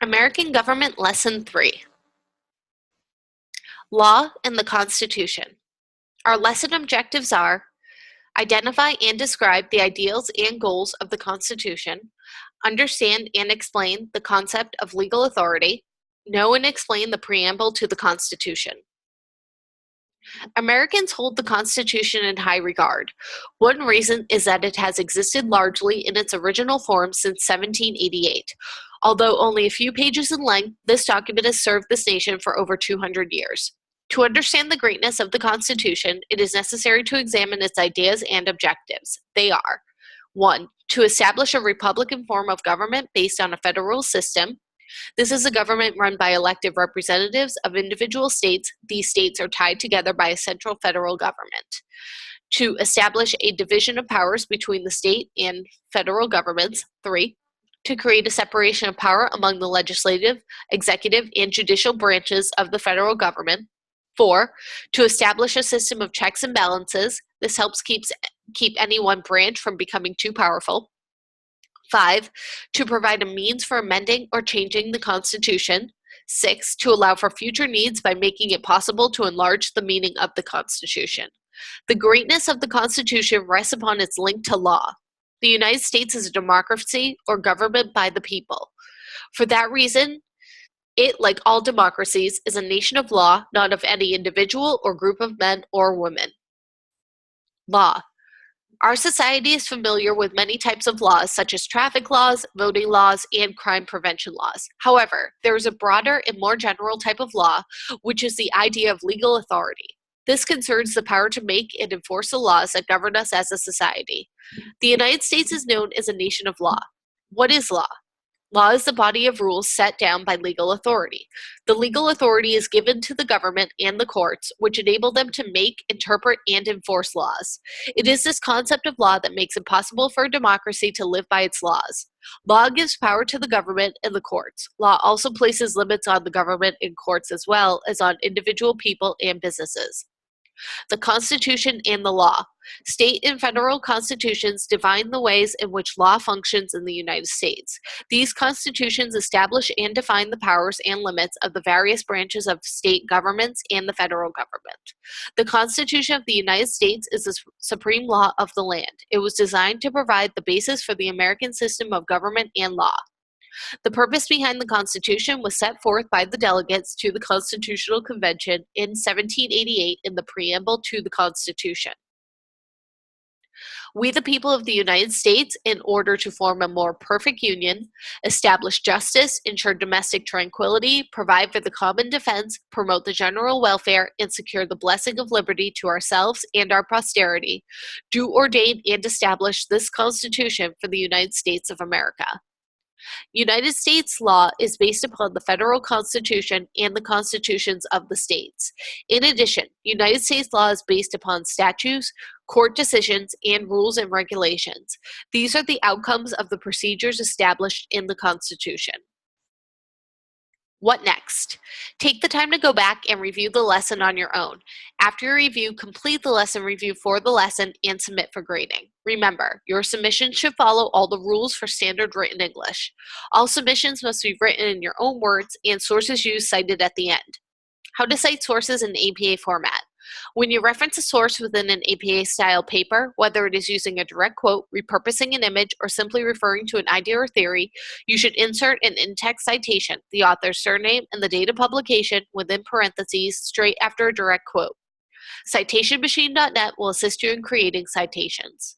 American Government Lesson 3. Law and the Constitution. Our lesson objectives are: identify and describe the ideals and goals of the Constitution, understand and explain the concept of legal authority, know and explain the preamble to the Constitution. Americans hold the Constitution in high regard. One reason is that it has existed largely in its original form since 1788. Although only a few pages in length, this document has served this nation for over 200 years. To understand the greatness of the Constitution, it is necessary to examine its ideas and objectives. They are: 1. To establish a republican form of government based on a federal system. This is a government run by elected representatives of individual states. These states are tied together by a central federal government. To establish a division of powers between the state and federal governments. 3. To create a separation of power among the legislative, executive, and judicial branches of the federal government. 4. To establish a system of checks and balances. This helps keep any one branch from becoming too powerful. 5. To provide a means for amending or changing the Constitution. 6. To allow for future needs by making it possible to enlarge the meaning of the Constitution. The greatness of the Constitution rests upon its link to law. The United States is a democracy, or government by the people. For that reason, it, like all democracies, is a nation of law, not of any individual or group of men or women. Law. Our society is familiar with many types of laws, such as traffic laws, voting laws, and crime prevention laws. However, there is a broader and more general type of law, which is the idea of legal authority. This concerns the power to make and enforce the laws that govern us as a society. The United States is known as a nation of law. What is law? Law is the body of rules set down by legal authority. The legal authority is given to the government and the courts, which enable them to make, interpret, and enforce laws. It is this concept of law that makes it possible for a democracy to live by its laws. Law gives power to the government and the courts. Law also places limits on the government and courts as well as on individual people and businesses. The Constitution and the law. State and federal constitutions define the ways in which law functions in the United States. These constitutions establish and define the powers and limits of the various branches of state governments and the federal government. The Constitution of the United States is the supreme law of the land. It was designed to provide the basis for the American system of government and law. The purpose behind the Constitution was set forth by the delegates to the Constitutional Convention in 1788 in the preamble to the Constitution. We, the people of the United States, in order to form a more perfect union, establish justice, ensure domestic tranquility, provide for the common defense, promote the general welfare, and secure the blessing of liberty to ourselves and our posterity, do ordain and establish this Constitution for the United States of America. United States law is based upon the federal Constitution and the constitutions of the states. In addition, United States law is based upon statutes, court decisions, and rules and regulations. These are the outcomes of the procedures established in the Constitution. What next? Take the time to go back and review the lesson on your own. After your review, complete the lesson review for the lesson and submit for grading. Remember, your submission should follow all the rules for standard written English. All submissions must be written in your own words and sources used cited at the end. How to cite sources in APA format. When you reference a source within an APA-style paper, whether it is using a direct quote, repurposing an image, or simply referring to an idea or theory, you should insert an in-text citation, the author's surname, and the date of publication within parentheses straight after a direct quote. CitationMachine.net will assist you in creating citations.